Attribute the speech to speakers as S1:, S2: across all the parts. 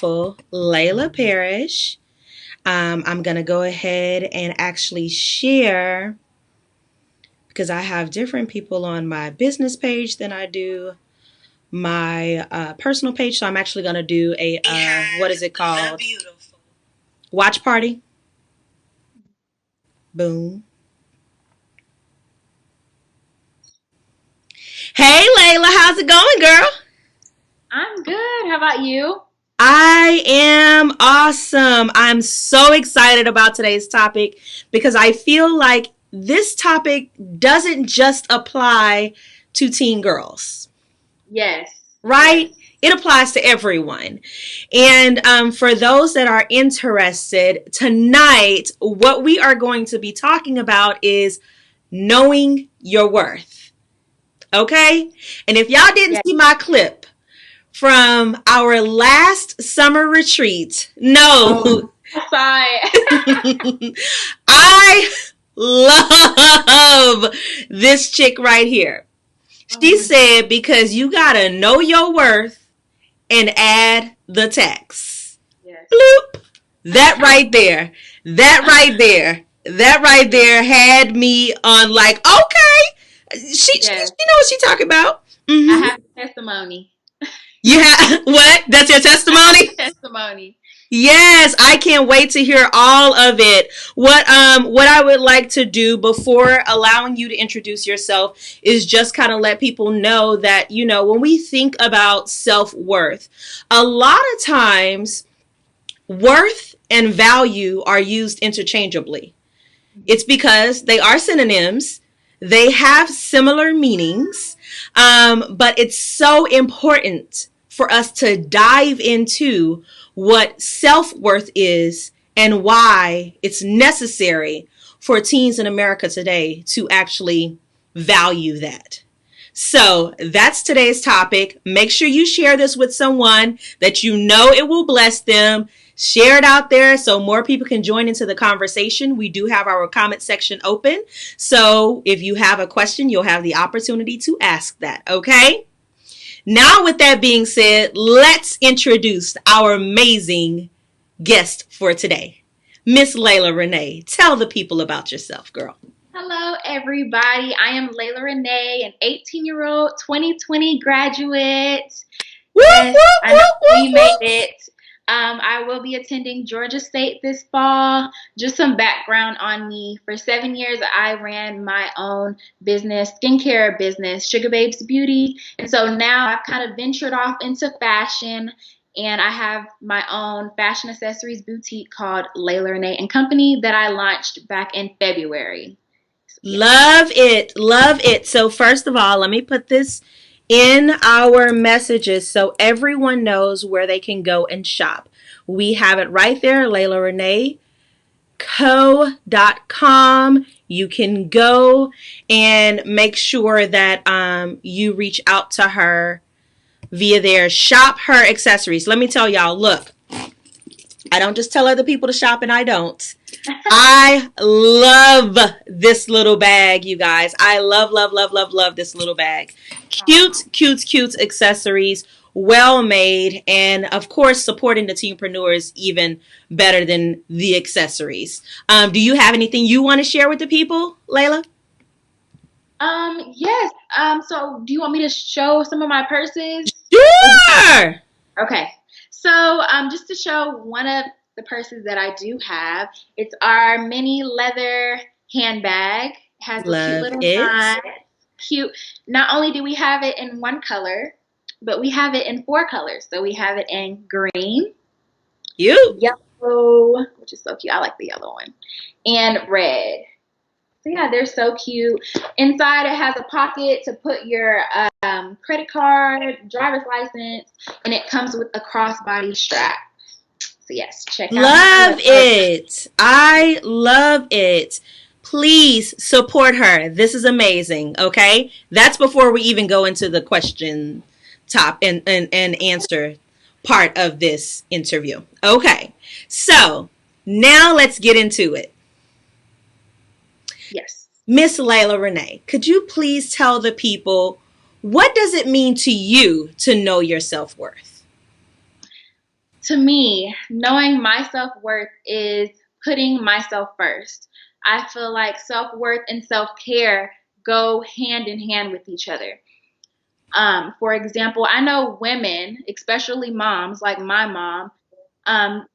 S1: Layla Parrish. I'm going to go ahead and actually share because I have different people on my business page than I do my personal page. So I'm actually going to do a, what is it called? Watch party. Boom. Hey, Layla, how's it going, girl?
S2: I'm good. How about you?
S1: I am awesome. I'm so excited about today's topic because I feel like this topic doesn't just apply to teen girls,
S2: Yes.
S1: right? It applies to everyone. And for those that are interested, tonight, what we are going to be talking about is knowing your worth. Okay? And if y'all didn't
S2: Yes.
S1: see my clip, from our last summer retreat. No.
S2: Oh, sorry.
S1: I love this chick right here. She
S2: Oh,
S1: said, because you got to know your worth and add the tax.
S2: yes.
S1: Bloop. That right there. That right there had me on like, okay. She
S2: Yes.
S1: know what she talking about.
S2: I
S1: Mm-hmm.
S2: have a testimony.
S1: You have what? That's your testimony?
S2: Testimony.
S1: Yes, I can't wait to hear all of it. What I would like to do before allowing you to introduce yourself is just kind of let people know that, when we think about self-worth, a lot of times worth and value are used interchangeably. It's because they are synonyms. They have similar meanings, but it's so important for us to dive into what self-worth is and why it's necessary for teens in America today to actually value that. So that's today's topic. Make sure you share this with someone that you know it will bless them. Share it out there so more people can join into the conversation. We do have our comment section open. So if you have a question, you'll have the opportunity to ask that. Okay? Now, with that being said, let's introduce our amazing guest for today. Miss Layla Renee, tell the people about yourself, girl.
S2: Hello, everybody. I am Layla Renee, an 18-year-old 2020 graduate.
S1: Woo,
S2: Yes,
S1: woo,
S2: I know
S1: woo,
S2: we
S1: woo,
S2: made
S1: woo.
S2: it. I will be attending Georgia State this fall. Just some background on me. For 7 years, I ran my own business, skincare business, Sugar Babes Beauty. And so now I've kind of ventured off into fashion, and I have my own fashion accessories boutique called Layla Renee and Company that I launched back in February. So, yes.
S1: Love it. Love it. So first of all, let me put this in our messages so everyone knows where they can go and shop. We have it right there, LaylaReneeCo.com. You can go and make sure that you reach out to her via there. Shop her accessories. Let me tell y'all, look, I don't just tell other people to shop and I don't. I love this little bag, you guys. I love, love, love, love, love this little bag. Cute accessories, well made, and of course, supporting the teenpreneurs even better than the accessories. Do you have anything you want to share with the people, Layla?
S2: Yes. So do you want me to show some of my purses?
S1: Sure.
S2: Okay. So, just to show one of the purses that I do have, it's our mini leather handbag. It has a cute
S1: Love
S2: little
S1: it.
S2: knot. Cute. Not only do we have it in one color, but we have it in four colors. So we have it in green,
S1: You.
S2: yellow, which is so cute. I like the yellow one, and red. So yeah, they're so cute. Inside it has a pocket to put your credit card, driver's license, and it comes with a crossbody strap. So yes, check out my
S1: Love it. I love it. Please support her. This is amazing. Okay. That's before we even go into the question top and answer part of this interview. Okay. So now let's get into it.
S2: Yes.
S1: Miss Layla Renee, could you please tell the people what does it mean to you to know your self-worth?
S2: To me, knowing my self worth is putting myself first. I feel like self worth and self care go hand in hand with each other. For example, I know women, especially moms, like my mom. Um,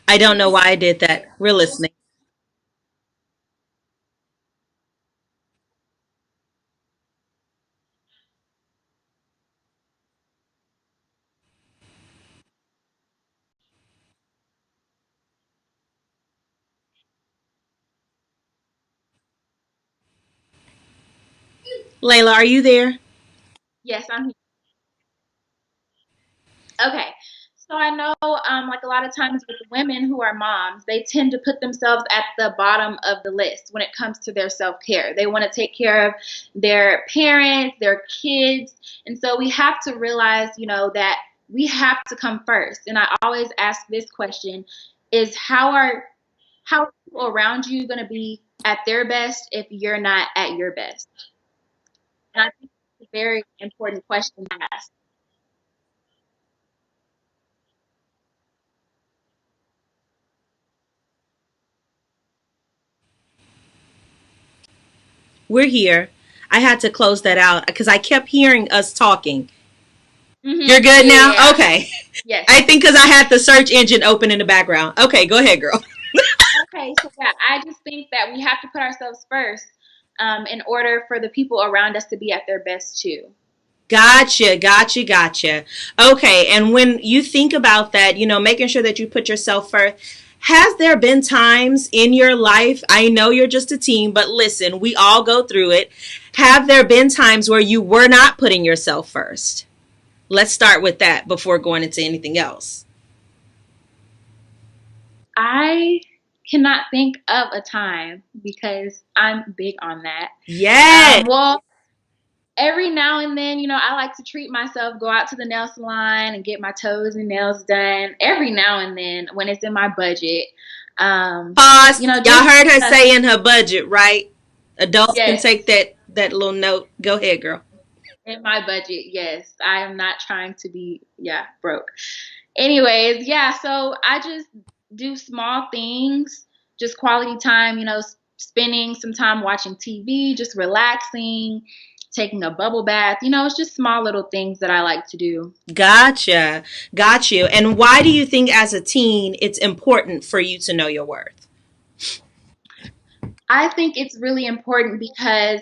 S1: I don't know why I did that. We're listening. Layla, are you there?
S2: yes, I'm okay. So I know, like a lot of times with women who are moms, they tend to put themselves at the bottom of the list when it comes to their self care. They want to take care of their parents, their kids. And so we have to realize, that we have to come first. And I always ask this question is how are people around you going to be at their best if you're not at your best? And I think it's a very important question to ask.
S1: We're here. I had to close that out because I kept hearing us talking. You're good
S2: Yeah,
S1: now?
S2: yeah.
S1: Okay.
S2: Yes.
S1: I think because I had the search engine open in the background. Okay, go ahead, girl.
S2: Okay, so yeah, I just think that we have to put ourselves first in order for the people around us to be at their best too.
S1: Gotcha, gotcha, gotcha. Okay, and when you think about that, making sure that you put yourself first, has there been times in your life? I know you're just a teen, but listen, we all go through it. Have there been times where you were not putting yourself first? Let's start with that before going into anything else.
S2: I cannot think of a time because I'm big on that.
S1: Yes.
S2: Well, every now and then, I like to treat myself, go out to the nail salon and get my toes and nails done every now and then when it's in my budget.
S1: Pause. Y'all
S2: Just
S1: heard her say in her budget, right? Adults can
S2: yes,
S1: take that little note. Go ahead, girl.
S2: in my budget. Yes, I am not trying to be broke. Anyways, yeah, so I just do small things, just quality time, spending some time watching TV, just relaxing, taking a bubble bath. It's just small little things that I like to do.
S1: Gotcha. Got you. And why do you think as a teen it's important for you to know your worth?
S2: I think it's really important because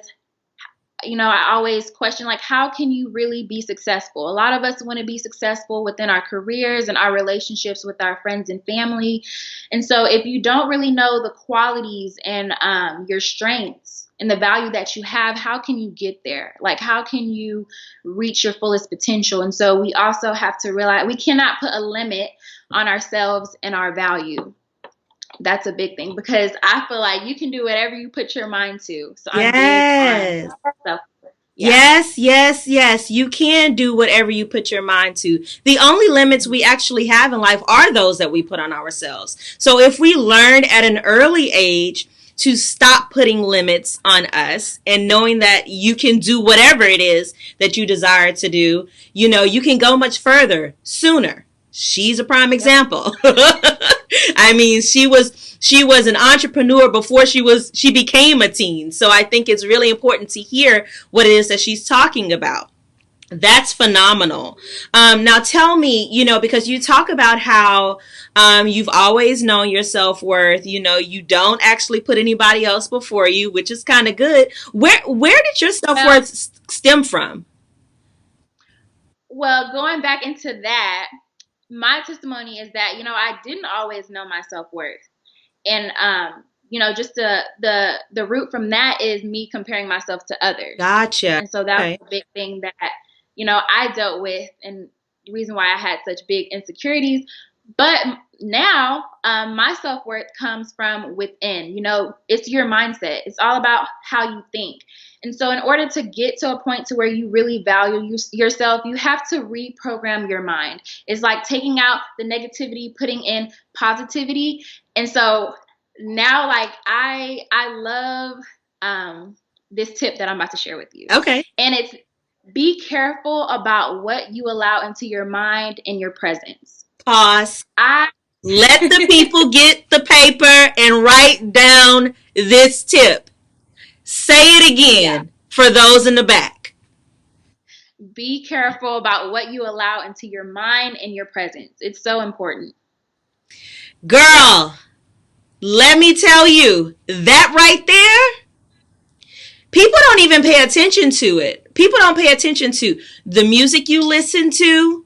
S2: I always question, like, how can you really be successful? A lot of us want to be successful within our careers and our relationships with our friends and family. And so if you don't really know the qualities and your strengths and the value that you have, how can you get there? Like, how can you reach your fullest potential? And so we also have to realize we cannot put a limit on ourselves and our value. That's a big thing because I feel like you can do whatever you put your mind to. So I'm big on
S1: Yes.
S2: self. Yeah.
S1: Yes, yes, yes. You can do whatever you put your mind to. The only limits we actually have in life are those that we put on ourselves. So if we learn at an early age to stop putting limits on us and knowing that you can do whatever it is that you desire to do, you can go much further sooner. She's a prime
S2: Yep.
S1: example. I mean, she was an entrepreneur before she became a teen. So I think it's really important to hear what it is that she's talking about. That's phenomenal. Now tell me, because you talk about how you've always known your self worth. You don't actually put anybody else before you, which is kind of good. Where did your self
S2: Well,
S1: worth stem from?
S2: well, going back into that, my testimony is that I didn't always know my self worth, and just the root from that is me comparing myself to others,
S1: Gotcha.
S2: and so that
S1: Okay.
S2: was a big thing that I dealt with, and the reason why I had such big insecurities. But now, my self worth comes from within. It's your mindset. It's all about how you think. And so, in order to get to a point to where you really value yourself, you have to reprogram your mind. It's like taking out the negativity, putting in positivity. And so now, like, I love this tip that I'm about to share with you,
S1: Okay.
S2: and Be careful about what you allow into your mind and your presence.
S1: Pause.
S2: I
S1: Let the people get the paper and write down this tip. Say it
S2: yeah,
S1: again for those in the back.
S2: be careful about what you allow into your mind and your presence. It's so important.
S1: Girl, let me tell you, that right there, people don't even pay attention to it. People don't pay attention to the music you listen to,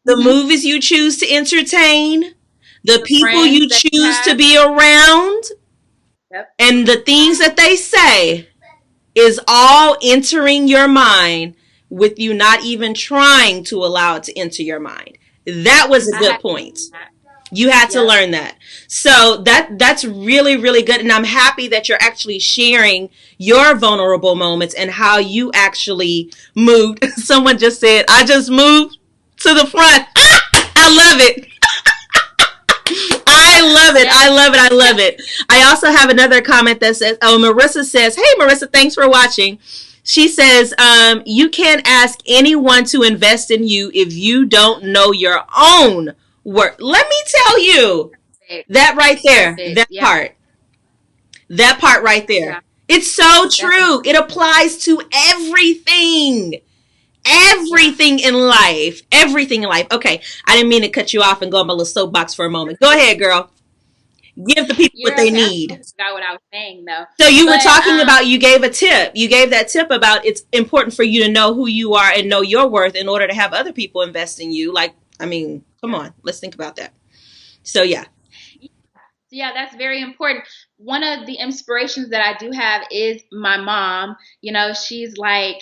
S1: the
S2: Hmm.
S1: movies you choose to entertain, the
S2: The
S1: people
S2: friends
S1: you
S2: that you
S1: choose to
S2: have.
S1: be around,
S2: Yep.
S1: and the things that they say is all entering your mind with you not even trying to allow it to enter your mind. That was a
S2: I had
S1: good point. You had to
S2: Yep.
S1: learn that. So that's really really good, and I'm happy that you're actually sharing your vulnerable moments and how you actually moved. Someone just said, "I just moved to the front." I love it. I love it.
S2: Yep.
S1: I love it. I love it. I also have another comment that says, oh, Marissa says, hey, Marissa, thanks for watching. She says, you can't ask anyone to invest in you if you don't know your own work. Let me tell you
S2: Perfect.
S1: that right there,
S2: Perfect. Yeah.
S1: that part right
S2: Yeah.
S1: there. It's so true.
S2: Definitely.
S1: It applies to everything.
S2: Yeah.
S1: Everything in life. Everything in life. Okay. I didn't mean to cut you off and go on my little soapbox for a moment. Go ahead, girl. Give the people what
S2: You're
S1: they
S2: okay. I
S1: need.
S2: totally forgot what I was saying though.
S1: So you were
S2: But
S1: talking about, you gave a tip. You gave that tip about it's important for you to know who you are and know your worth in order to have other people invest in you. Like, I mean, come on, let's think about that. So yeah.
S2: yeah, that's very important. One of the inspirations that I do have is my mom. She's like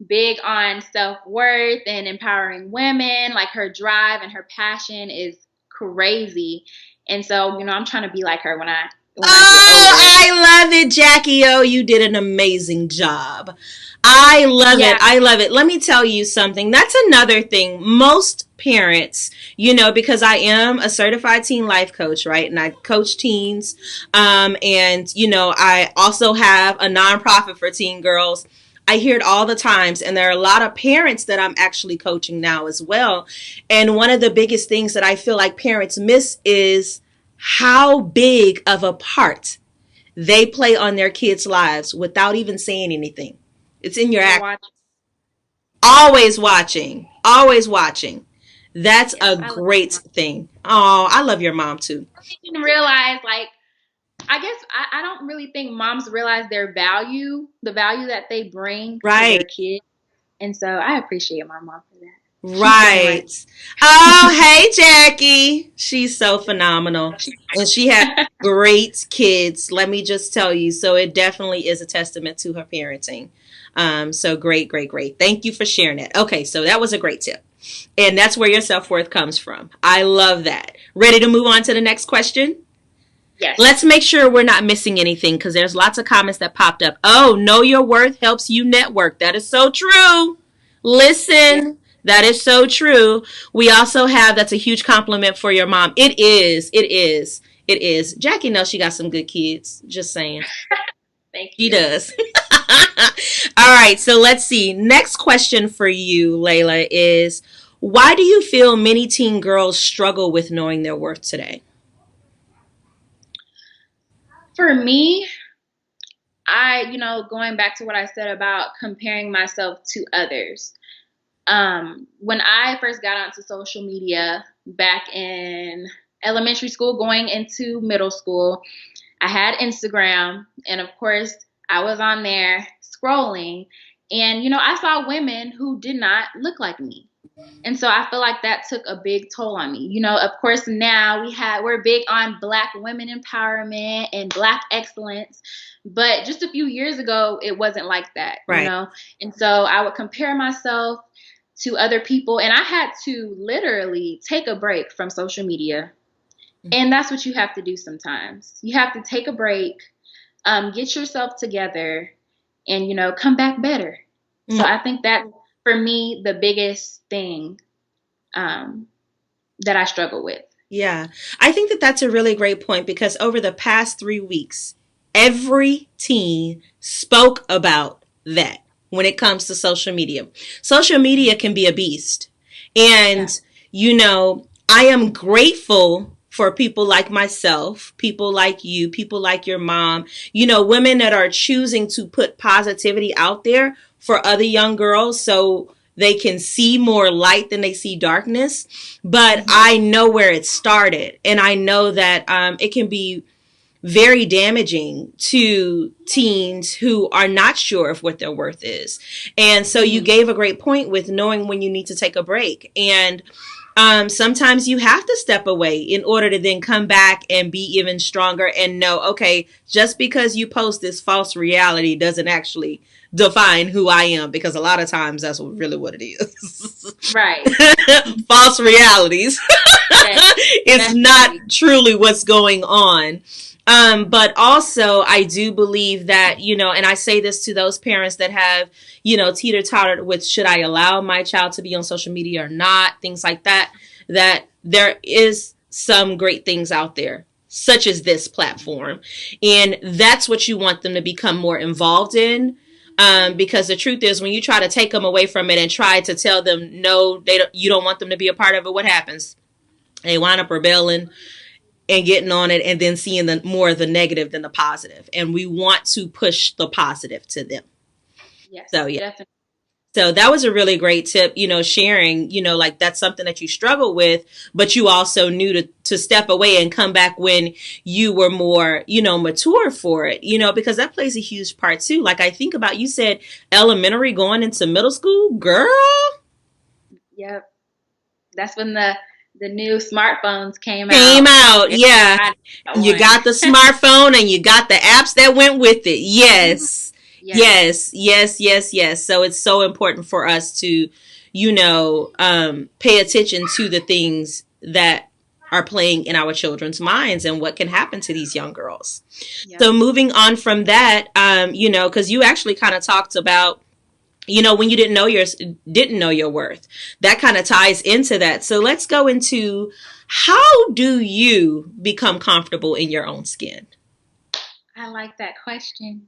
S2: big on self-worth and empowering women. Like her drive and her passion is crazy. And so, I'm trying to be like her when I get
S1: Oh,
S2: older.
S1: I love it, Jackie. Oh, you did an amazing job. I love it.
S2: Yeah.
S1: I love it. Let me tell you something. That's another thing. Most parents, because I am a certified teen life coach, right? And I coach teens. And, I also have a nonprofit for teen girls. I hear it all the times. And there are a lot of parents that I'm actually coaching now as well. And one of the biggest things that I feel like parents miss is how big of a part they play on their kids' lives without even saying anything. It's in your
S2: They're
S1: act.
S2: watching.
S1: Always watching. Always watching. That's
S2: Yes,
S1: a
S2: I love
S1: great
S2: my mom.
S1: thing. Oh, I love your mom too.
S2: I didn't realize, like, I guess I don't really think moms realize the value that they bring to
S1: Right.
S2: their kids. And so I appreciate my mom for that. She's saying right.
S1: Right. Oh, hey, Jackie. She's so phenomenal. And she has great kids, let me just tell you. So it definitely is a testament to her parenting. So great, great, great. Thank you for sharing that. Okay, so that was a great tip. And that's where your self worth comes from. I love that. Ready to move on to the next question?
S2: Yes.
S1: Let's make sure we're not missing anything because there's lots of comments that popped up. Oh, know your worth helps you network. That is so true.
S2: Yep.
S1: Listen, that is so true. We also have, that's a huge compliment for your mom. It is. It is. It is. Jackie knows she got some good kids. Just saying.
S2: Thank
S1: She
S2: you.
S1: does. All right. So let's see. Next question for you, Layla, is why do you feel many teen girls struggle with knowing their worth today?
S2: For me, going back to what I said about comparing myself to others. When I first got onto social media back in elementary school, going into middle school, I had Instagram, and of course, I was on there scrolling, and I saw women who did not look like me. And so I feel like that took a big toll on me. Of course now we're big on black women empowerment and black excellence, but just a few years ago it wasn't like that.
S1: Right.
S2: And so I would compare myself to other people, and I had to literally take a break from social media. And that's what you have to do sometimes. You have to take a break, get yourself together, and come back better. So I think that for me the biggest thing um, that I struggle with.
S1: Yeah, I think that that's a really great point because over the past 3 weeks, every teen spoke about that. when it comes to social media. Social media can be a beast. And,
S2: Yeah.
S1: I am grateful for people like myself, people like you, people like your mom, women that are choosing to put positivity out there for other young girls so they can see more light than they see darkness. But
S2: Mm-hmm.
S1: I know where it started, and I know that it can be very damaging to teens who are not sure of what their worth is. And so you
S2: Mm-hmm.
S1: gave a great point with knowing when you need to take a break. And sometimes you have to step away in order to then come back and be even stronger and know, okay, just because you post this false reality doesn't actually define who I am, because a lot of times that's really what it is.
S2: Right.
S1: False realities.
S2: Yes,
S1: It's not
S2: definitely.
S1: truly what's going on. But also, I do believe that, and I say this to those parents that have, teeter tottered with, should I allow my child to be on social media or not, things like that, that there is some great things out there, such as this platform. And that's what you want them to become more involved in. Because the truth is, when you try to take them away from it and try to tell them, no, you don't want them to be a part of it, what happens? They wind up rebelling and getting on it, and then seeing the more of the negative than the positive. And we want to push the positive to them.
S2: Yes,
S1: So yeah.
S2: definitely.
S1: So that was a really great tip, sharing, like that's something that you struggle with, but you also knew to step away and come back when you were more, mature for it, because that plays a huge part too. Like I think about, you said elementary going into middle school, girl.
S2: Yep. That's when the new smartphones came
S1: Came
S2: out.
S1: out, yeah.
S2: Everybody got
S1: You
S2: one.
S1: got the smartphone and you got the apps that went with it.
S2: Mhm.
S1: Yes.
S2: Yes.
S1: Yes, yes, yes, yes. So it's so important for us to, pay attention to the things that are playing in our children's minds and what can happen to these young girls.
S2: Yep.
S1: So moving on from that, because you actually kind of talked about, when you didn't know your worth. That kind of ties into that. So let's go into, how do you become comfortable in your own skin?
S2: I like that question.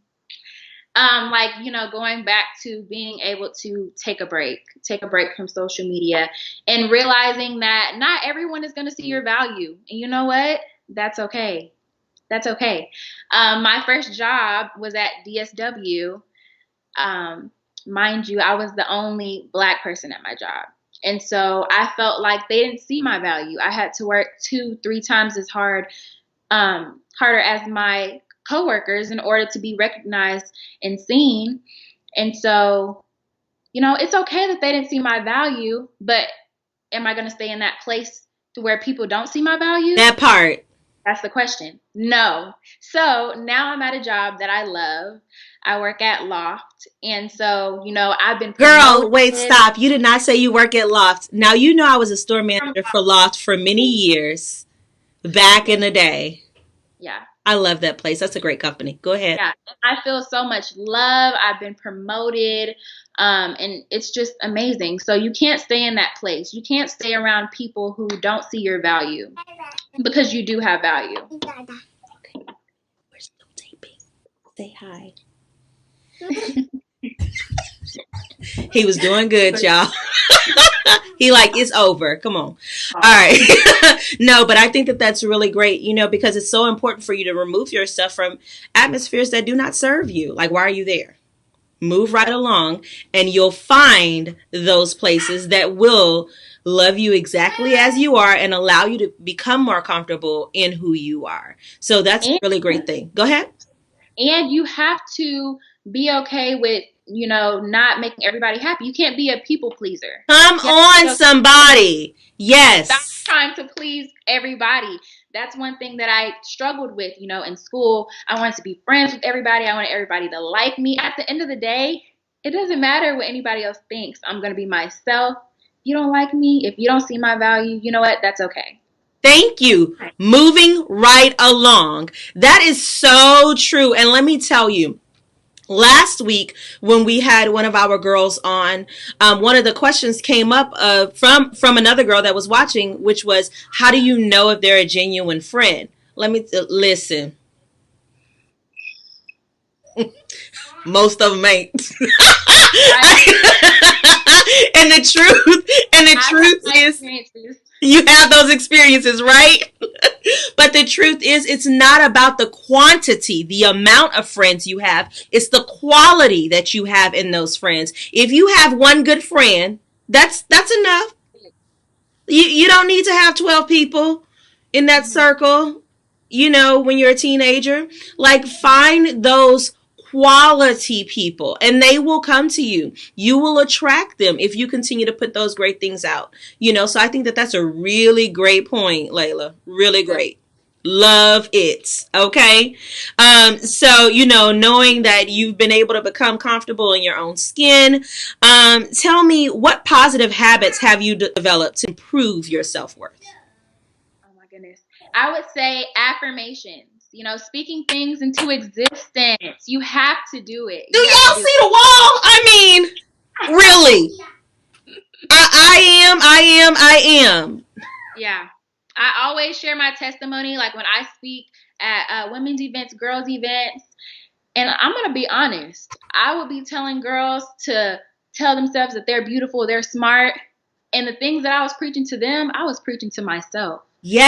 S2: Like, going back to being able to take a break from social media and realizing that not everyone is going to see your value. And you know what? That's okay. That's okay. My first job was at DSW. Um, Mind you, I was the only Black person at my job. And so I felt like they didn't see my value. I had to work 2, 3 times as harder as my coworkers in order to be recognized and seen. And so, it's okay that they didn't see my value, but am I going to stay in that place to where people don't see my value?
S1: That part.
S2: That's the question. No. So now I'm at a job that I love. I work at Loft. And so, I've been
S1: Girl,
S2: promoted
S1: wait, stop. You did not say you work at Loft. Now, I was a store
S2: from
S1: manager for Loft for many years back in
S2: Yes.
S1: the day.
S2: Yeah.
S1: I love that place. That's a great company. Go ahead.
S2: Yeah. I feel so much love. I've been promoted. And it's just amazing. So you can't stay in that place. You can't stay around people who don't see your value because you do have value.
S1: Okay, we're still taping. Say hi. He was doing good, y'all. He like, it's over. Come on. All right. No, but I think that that's really great, because it's so important for you to remove yourself from atmospheres that do not serve you. Like, why are you there? Move right along, and you'll find those places that will love you exactly as you are and allow you to become more comfortable in who you are. So that's a
S2: And,
S1: really great thing. Go ahead.
S2: and you have to be okay with, not making everybody happy. You can't be a people pleaser.
S1: Come
S2: You have to be
S1: on,
S2: okay.
S1: somebody.
S2: Stop
S1: Yes.
S2: trying to please everybody. That's one thing that I struggled with, in school. I wanted to be friends with everybody. I wanted everybody to like me. At the end of the day, it doesn't matter what anybody else thinks. I'm going to be myself. If you don't like me, if you don't see my value, you know what? That's okay.
S1: Thank you. Moving right along. That is so true. And let me tell you, last week when we had one of our girls on, one of the questions came up from another girl that was watching, which was, how do you know if they're a genuine friend? Let me listen. Most of them ain't.
S2: I
S1: and the
S2: I have
S1: truth
S2: my
S1: is,
S2: experiences.
S1: you have those experiences, right? But the truth is, it's not about the quantity, the amount of friends you have. It's the quality that you have in those friends. If you have one good friend, that's enough. You don't need to have 12 people in that
S2: Mhm.
S1: circle, when you're a teenager. Like, find those quality people and they will come to you. You will attract them if you continue to put those great things out. So I think that that's a really great point, Layla. Really great. Love it. Okay. So, knowing that you've been able to become comfortable in your own skin, tell me, what positive habits have you developed to improve your self worth?
S2: Oh my goodness. I would say affirmations. Speaking things into existence. You have to do it.
S1: Do
S2: You have to
S1: y'all
S2: do
S1: see the wall? I mean, really. I am.
S2: Yeah. I always share my testimony, like when I speak at women's events, girls' events. And I'm going to be honest. I would be telling girls to tell themselves that they're beautiful, they're smart. And the things that I was preaching to them, I was preaching to myself.
S1: Yes.